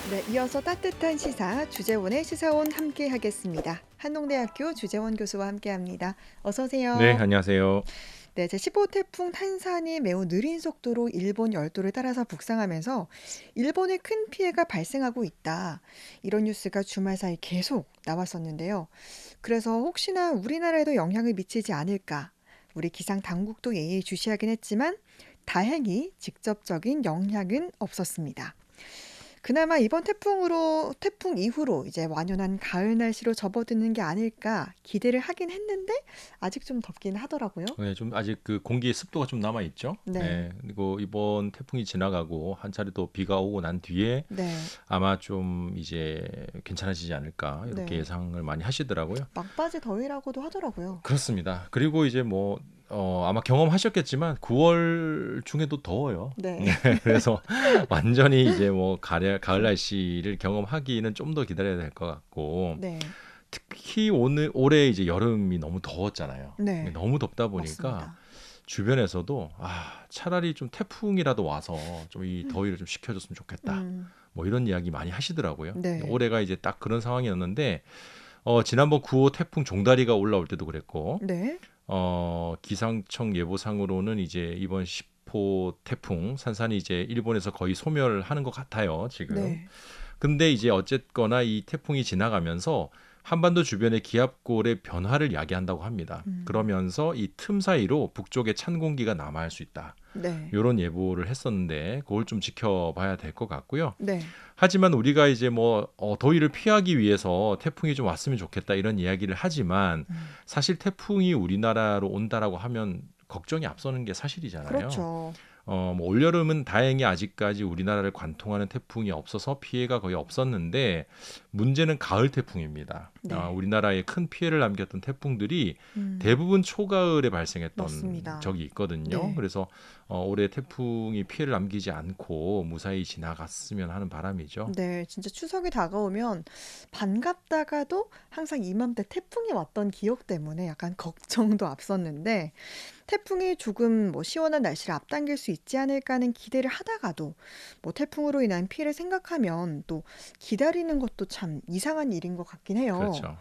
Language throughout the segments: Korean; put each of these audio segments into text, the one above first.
네, 이어서 따뜻한 시사 주재원의 시사원 함께 하겠습니다. 한농대학교 주재원 교수와 함께합니다. 어서 네, 오세요. 안녕하세요. 네, 제15 태풍 탄산이 매우 느린 속도로 일본 열도를 따라서 북상하면서 일본에 큰 피해가 발생하고 있다. 이런 뉴스가 주말 사이 계속 나왔었는데요. 그래서 혹시나 우리나라에도 영향을 미치지 않을까? 우리 기상 당국도 예의주시하긴 했지만 다행히 직접적인 영향은 없었습니다. 그나마 이번 태풍 이후로 이제 완연한 가을 날씨로 접어드는 게 아닐까 기대를 하긴 했는데 아직 좀 덥긴 하더라고요. 네, 좀 아직 그 공기의 습도가 좀 남아 있죠. 네, 네, 그리고 이번 태풍이 지나가고 한 차례 또 비가 오고 난 뒤에 네, 아마 좀 이제 괜찮아지지 않을까 이렇게 네. 예상을 많이 하시더라고요. 막바지 더위라고도 하더라고요. 그렇습니다. 그리고 이제 뭐 아마 경험하셨겠지만 9월 중에도 더워요. 네, 그래서 완전히 이제 뭐 가을 날씨를 경험하기는 좀 더 기다려야 될 것 같고 네, 특히 올해 이제 여름이 너무 더웠잖아요. 네, 너무 덥다 보니까 맞습니다. 주변에서도 차라리 좀 태풍이라도 와서 좀 이 더위를 좀 식혀줬으면 좋겠다. 음, 뭐 이런 이야기 많이 하시더라고요. 네, 올해가 이제 딱 그런 상황이었는데 지난번 9호 태풍 종다리가 올라올 때도 그랬고 네, 기상청 예보상으로는 이제 이번 10호 태풍 산산이 이제 일본에서 거의 소멸하는 것 같아요, 지금. 네, 근데 이제 어쨌거나 이 태풍이 지나가면서 한반도 주변의 기압골의 변화를 야기한다고 합니다. 음, 그러면서 이 틈 사이로 북쪽에 찬 공기가 남하할 수 있다. 네, 이런 예보를 했었는데 그걸 좀 지켜봐야 될 것 같고요. 네, 하지만 우리가 이제 뭐 더위를 피하기 위해서 태풍이 좀 왔으면 좋겠다 이런 이야기를 하지만 음, 사실 태풍이 우리나라로 온다라고 하면 걱정이 앞서는 게 사실이잖아요. 그렇죠. 뭐 올여름은 다행히 아직까지 우리나라를 관통하는 태풍이 없어서 피해가 거의 없었는데 문제는 가을 태풍입니다. 네, 우리나라에 큰 피해를 남겼던 태풍들이 음, 대부분 초가을에 발생했던 맞습니다. 적이 있거든요. 네. 그래서 올해 태풍이 피해를 남기지 않고 무사히 지나갔으면 하는 바람이죠. 네, 진짜 추석이 다가오면 반갑다가도 항상 이맘때 태풍이 왔던 기억 때문에 약간 걱정도 앞섰는데 태풍이 조금 뭐 시원한 날씨를 앞당길 수 있지 않을까 하는 기대를 하다가도 뭐 태풍으로 인한 피해를 생각하면 또 기다리는 것도 참 이상한 일인 것 같긴 해요. 그렇죠.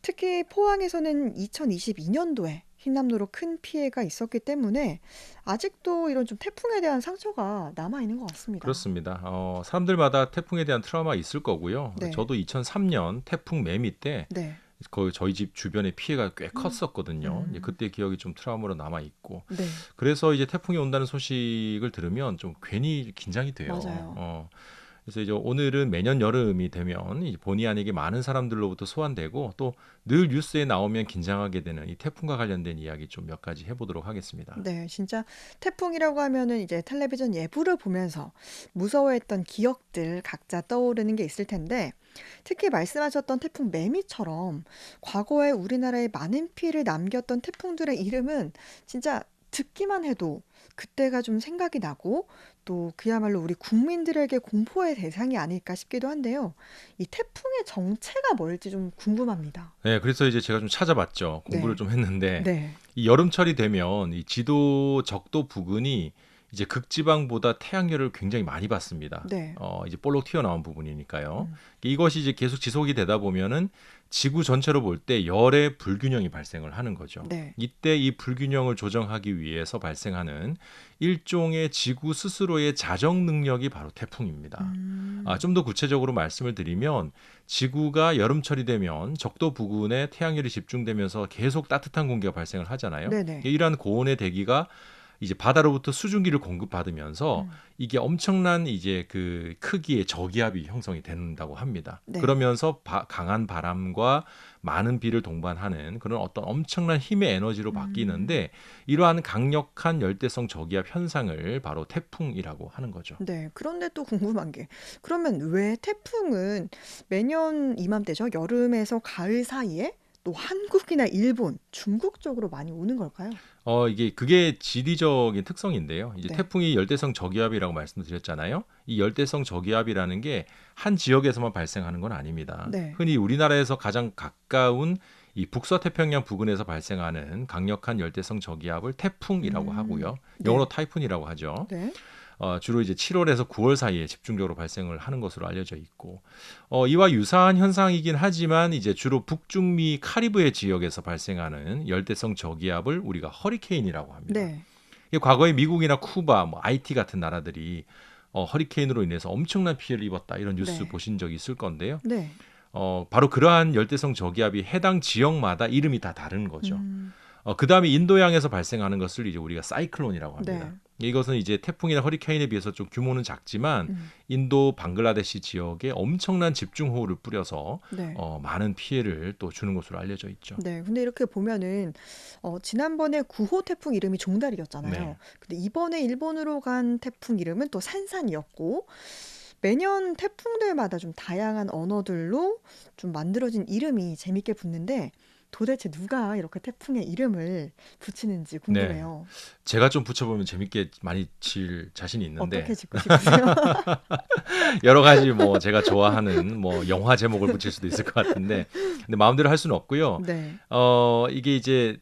특히 포항에서는 2022년도에 흰남노로 큰 피해가 있었기 때문에 아직도 이런 좀 태풍에 대한 상처가 남아 있는 것 같습니다. 그렇습니다. 사람들마다 태풍에 대한 트라우마 있을 거고요. 네, 저도 2003년 태풍 매미 때 네. 거의 저희 집 주변에 피해가 꽤 컸었거든요. 이제 음, 그때 기억이 좀 트라우마로 남아 있고. 네, 그래서 이제 태풍이 온다는 소식을 들으면 좀 괜히 긴장이 돼요. 맞아요. 그래서 이제 오늘은 매년 여름이 되면 이제 본의 아니게 많은 사람들로부터 소환되고 또 늘 뉴스에 나오면 긴장하게 되는 이 태풍과 관련된 이야기 좀 몇 가지 해보도록 하겠습니다. 네, 진짜 태풍이라고 하면은 이제 텔레비전 예보를 보면서 무서워했던 기억들 각자 떠오르는 게 있을 텐데 특히 말씀하셨던 태풍 매미처럼 과거에 우리나라에 많은 피해를 남겼던 태풍들의 이름은 진짜 듣기만 해도 그때가 좀 생각이 나고 또 그야말로 우리 국민들에게 공포의 대상이 아닐까 싶기도 한데요. 이 태풍의 정체가 뭘지 좀 궁금합니다. 네, 그래서 이제 제가 좀 찾아봤죠. 공부를 네, 좀 했는데 네, 이 여름철이 되면 이 지도 적도 부근이 이제 극지방보다 태양열을 굉장히 많이 받습니다. 네, 이제 볼록 튀어나온 부분이니까요. 음, 이것이 이제 계속 지속이 되다 보면은 지구 전체로 볼 때 열의 불균형이 발생을 하는 거죠. 네, 이때 이 불균형을 조정하기 위해서 발생하는 일종의 지구 스스로의 자정 능력이 바로 태풍입니다. 음, 좀 더 구체적으로 말씀을 드리면 지구가 여름철이 되면 적도 부근에 태양열이 집중되면서 계속 따뜻한 공기가 발생을 하잖아요. 네네. 이러한 고온의 대기가 이제 바다로부터 수증기를 공급받으면서 음. 이게 엄청난 이제 그 크기의 저기압이 형성이 된다고 합니다. 네. 그러면서 강한 바람과 많은 비를 동반하는 그런 어떤 엄청난 힘의 에너지로 음. 바뀌는데 이러한 강력한 열대성 저기압 현상을 바로 태풍이라고 하는 거죠. 네. 그런데 또 궁금한 게 그러면 왜 태풍은 매년 이맘때죠? 여름에서 가을 사이에 또 한국이나 일본, 중국 쪽으로 많이 오는 걸까요? 그게 지리적인 특성인데요. 이제 네. 태풍이 열대성 저기압이라고 말씀드렸잖아요. 이 열대성 저기압이라는 게 한 지역에서만 발생하는 건 아닙니다. 네. 흔히 우리나라에서 가장 가까운 이 북서태평양 부근에서 발생하는 강력한 열대성 저기압을 태풍이라고 하고요. 영어로 네. 타이푼이라고 하죠. 네. 주로 이제 7월에서 9월 사이에 집중적으로 발생을 하는 것으로 알려져 있고 이와 유사한 현상이긴 하지만 이제 주로 북중미 카리브해 지역에서 발생하는 열대성 저기압을 우리가 허리케인이라고 합니다. 네. 이게 과거에 미국이나 쿠바, 뭐 아이티 같은 나라들이 허리케인으로 인해서 엄청난 피해를 입었다 이런 뉴스 네. 보신 적이 있을 건데요. 네. 바로 그러한 열대성 저기압이 해당 지역마다 이름이 다 다른 거죠. 음. 그다음에 인도양에서 발생하는 것을 이제 우리가 사이클론이라고 합니다. 네. 이것은 이제 태풍이나 허리케인에 비해서 좀 규모는 작지만 음. 인도 방글라데시 지역에 엄청난 집중호우를 뿌려서 네. 많은 피해를 또 주는 것으로 알려져 있죠. 네. 근데 이렇게 보면은 지난번에 9호 태풍 이름이 종달이었잖아요. 네. 근데 이번에 일본으로 간 태풍 이름은 또 산산이었고 매년 태풍들마다 좀 다양한 언어들로 좀 만들어진 이름이 재밌게 붙는데 도대체 누가 이렇게 태풍의 이름을 붙이는지 네. 궁금해요. 제가 좀 붙여보면 재밌게 많이 칠 자신이 있는데 어떻게 짓고 싶으세요? 여러 가지 뭐 제가 좋아하는 뭐 영화 제목을 붙일 수도 있을 것 같은데 근데 마음대로 할 수는 없고요. 네. 이게 이제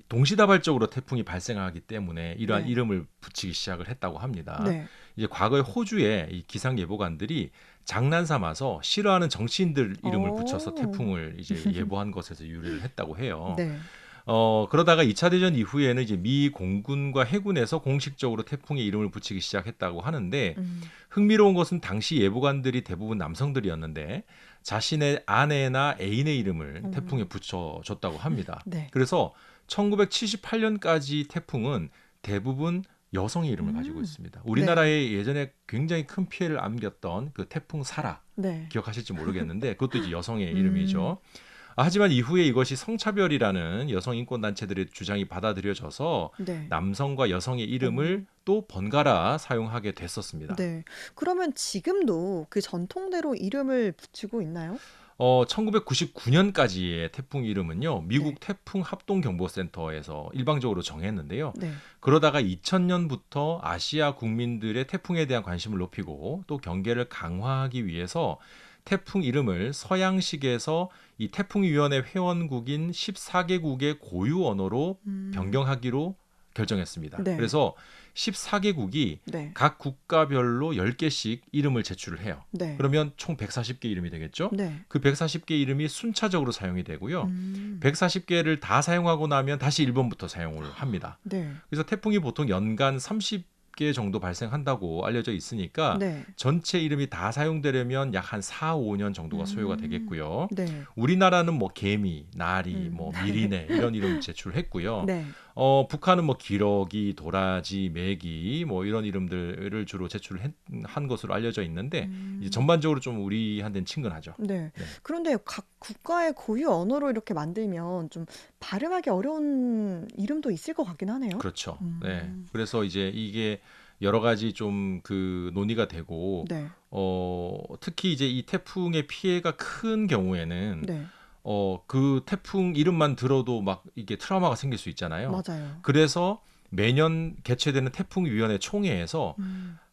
동시다발적으로 태풍이 발생하기 때문에 이러한 네. 이름을 붙이기 시작을 했다고 합니다. 네. 이제 과거에 호주의 이 기상 예보관들이 장난 삼아서 싫어하는 정치인들 이름을 붙여서 오. 태풍을 이제 예보한 것에서 유래를 했다고 해요. 네. 그러다가 2차 대전 이후에는 이제 미 공군과 해군에서 공식적으로 태풍의 이름을 붙이기 시작했다고 하는데 음. 흥미로운 것은 당시 예보관들이 대부분 남성들이었는데 자신의 아내나 애인의 이름을 태풍에 붙여줬다고 합니다. 네. 그래서 1978년까지 태풍은 대부분 여성의 이름을 가지고 음. 있습니다. 우리나라에 예전에 굉장히 큰 피해를 안겼던 그 태풍 사라 네. 기억하실지 모르겠는데 그것도 이제 여성의 음. 이름이죠. 하지만 이후에 이것이 성차별이라는 여성 인권 단체들의 주장이 받아들여져서 네. 남성과 여성의 이름을 또 번갈아 사용하게 됐었습니다. 네. 그러면 지금도 그 전통대로 이름을 붙이고 있나요? 1999년까지의 태풍 이름은요, 미국 네. 태풍 합동경보센터에서 일방적으로 정했는데요. 네. 그러다가 2000년부터 아시아 국민들의 태풍에 대한 관심을 높이고 또 경계를 강화하기 위해서 태풍 이름을 서양식에서 이 태풍위원회 회원국인 14개국의 고유 언어로 음. 변경하기로 결정했습니다. 네. 그래서 14개국이 네. 각 국가별로 10개씩 이름을 제출을 해요. 네. 그러면 총 140개 이름이 되겠죠? 네. 그 140개 이름이 순차적으로 사용이 되고요. 음. 140개를 다 사용하고 나면 다시 1번부터 사용을 합니다. 네. 그래서 태풍이 보통 연간 30개 정도 발생한다고 알려져 있으니까 네. 전체 이름이 다 사용되려면 약 한 4, 5년 정도가 소요가 되겠고요. 네. 우리나라는 뭐 개미, 나리, 뭐 네. 미리네 이런 이름 제출했고요. 네. 북한은 뭐 기러기, 도라지, 메기 뭐 이런 이름들을 주로 제출한 것으로 알려져 있는데 이제 전반적으로 좀 우리한테는 친근하죠. 네. 네. 그런데 각 국가의 고유 언어로 이렇게 만들면 좀 발음하기 어려운 이름도 있을 것 같긴 하네요. 그렇죠. 네. 그래서 이제 이게 여러 가지 좀 그 논의가 되고 네. 특히 이제 이 태풍의 피해가 큰 경우에는 네. 그 태풍 이름만 들어도 막 이게 트라우마가 생길 수 있잖아요. 맞아요. 그래서 매년 개최되는 태풍위원회 총회에서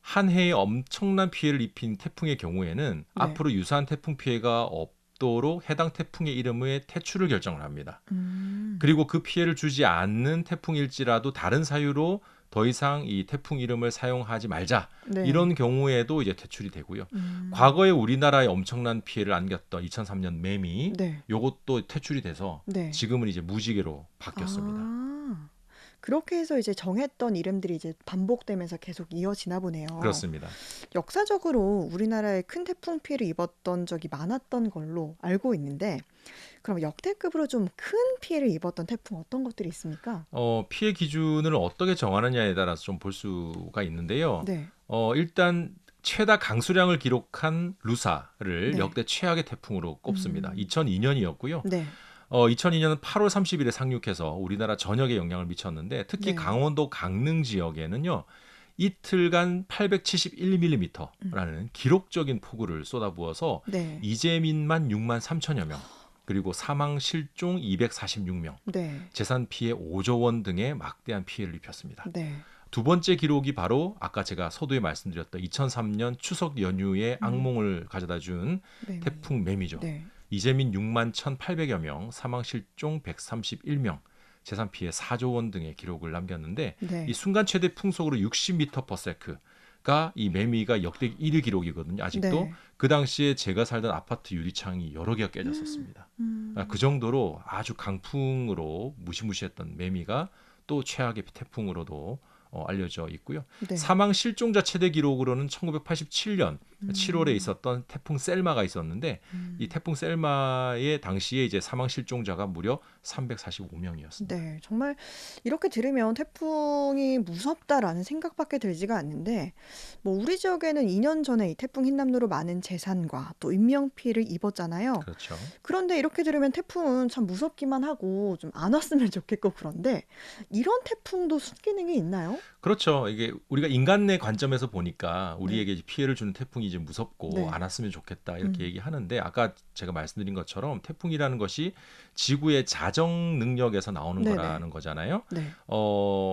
한 해에 엄청난 피해를 입힌 태풍의 경우에는 네. 앞으로 유사한 태풍 피해가 없도록 해당 태풍의 이름의 퇴출을 결정을 합니다. 그리고 그 피해를 주지 않는 태풍일지라도 다른 사유로 더 이상 이 태풍 이름을 사용하지 말자. 네. 이런 경우에도 이제 퇴출이 되고요. 과거에 우리나라에 엄청난 피해를 안겼던 2003년 매미 네. 요것도 퇴출이 돼서 네. 지금은 이제 무지개로 바뀌었습니다. 아, 그렇게 해서 이제 정했던 이름들이 이제 반복되면서 계속 이어지나 보네요. 그렇습니다. 역사적으로 우리나라에 큰 태풍 피해를 입었던 적이 많았던 걸로 알고 있는데, 그럼 역대급으로 좀 큰 피해를 입었던 태풍 어떤 것들이 있습니까? 피해 기준을 어떻게 정하느냐에 따라서 좀 볼 수가 있는데요. 네. 일단 최다 강수량을 기록한 루사를 네. 역대 최악의 태풍으로 꼽습니다. 2002년이었고요. 네. 2002년은 8월 30일에 상륙해서 우리나라 전역에 영향을 미쳤는데 특히 네. 강원도 강릉 지역에는요. 이틀간 871mm라는 기록적인 폭우를 쏟아부어서 네. 이재민만 6만 3천여 명, 그리고 사망 실종 246명, 네. 재산 피해 5조 원 등의 막대한 피해를 입혔습니다. 네. 두 번째 기록이 바로 아까 제가 서두에 말씀드렸던 2003년 추석 연휴에 악몽을 가져다 준 네. 태풍 매미죠. 네. 이재민 6만 1,800여 명, 사망 실종 131명, 재산 피해 4조 원 등의 기록을 남겼는데 네. 이 순간 최대 풍속으로 60m/s, 이 매미가 역대 1위 기록이거든요. 아직도 네. 그 당시에 제가 살던 아파트 유리창이 여러 개가 깨졌었습니다. 그 정도로 아주 강풍으로 무시무시했던 매미가 또 최악의 태풍으로도 알려져 있고요. 네. 사망 실종자 최대 기록으로는 1987년 7월에 음. 있었던 태풍 셀마가 있었는데 이 음. 태풍 셀마의 당시에 이제 사망 실종자가 무려 345명이었습니다. 네. 정말 이렇게 들으면 태풍이 무섭다라는 생각밖에 들지가 않는데 뭐 우리 지역에는 2년 전에 이 태풍 흰남노로 많은 재산과 또 인명 피해를 입었잖아요. 그렇죠. 그런데 이렇게 들으면 태풍은 참 무섭기만 하고 좀 안 왔으면 좋겠고 그런데 이런 태풍도 순기능이 있나요? 그렇죠. 이게 우리가 인간의 관점에서 보니까 네. 우리에게 피해를 주는 태풍이 이제 무섭고 네. 안 왔으면 좋겠다 이렇게 음. 얘기하는데 아까 제가 말씀드린 것처럼 태풍이라는 것이 지구의 자정 능력에서 나오는 네네. 거라는 거잖아요. 네.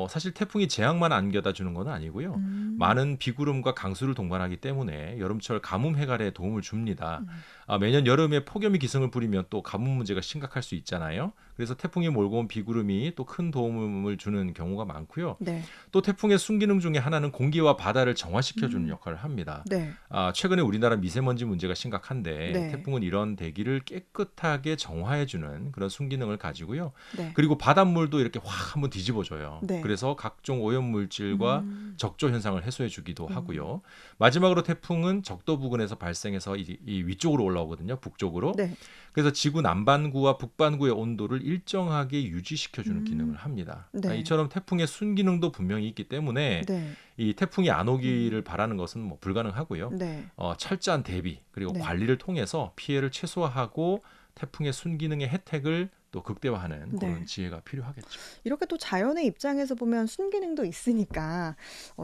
사실 태풍이 재앙만 안겨다 주는 건 아니고요. 음. 많은 비구름과 강수를 동반하기 때문에 여름철 가뭄 해갈에 도움을 줍니다. 음. 매년 여름에 폭염이 기승을 부리면 또 가뭄 문제가 심각할 수 있잖아요. 그래서 태풍이 몰고 온 비구름이 또 큰 도움을 주는 경우가 많고요. 네. 또 태풍의 순기능 중에 하나는 공기와 바다를 정화시켜주는 음. 역할을 합니다. 네. 최근에 우리나라 미세먼지 문제가 심각한데 네. 태풍은 이런 대기를 깨끗하게 정화해주는 그런 순기능을 가지고요. 네. 그리고 바닷물도 이렇게 확 한번 뒤집어줘요. 네. 그래서 각종 오염물질과 음. 적조 현상을 해소해주기도 음. 하고요. 마지막으로 태풍은 적도 부근에서 발생해서 이 위쪽으로 올라오거든요. 북쪽으로. 네. 그래서 지구 남반구와 북반구의 온도를 일정하게 유지시켜주는 기능을 음. 합니다. 네. 이처럼 태풍의 순기능도 분명히 있기 때문에 네. 이 태풍이 안 오기를 음. 바라는 것은 뭐 불가능하고요. 네. 철저한 대비 그리고 네. 관리를 통해서 피해를 최소화하고 태풍의 순기능의 혜택을 또 극대화하는 그런 네. 지혜가 필요하겠죠. 이렇게 또 자연의 입장에서 보면 순기능도 있으니까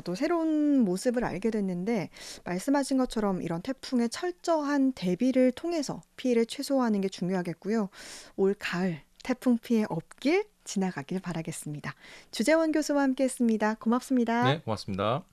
또 새로운 모습을 알게 됐는데 말씀하신 것처럼 이런 태풍의 철저한 대비를 통해서 피해를 최소화하는 게 중요하겠고요. 올 가을 태풍 피해 없길 지나가길 바라겠습니다. 주재원 교수와 함께했습니다. 고맙습니다. 네, 고맙습니다.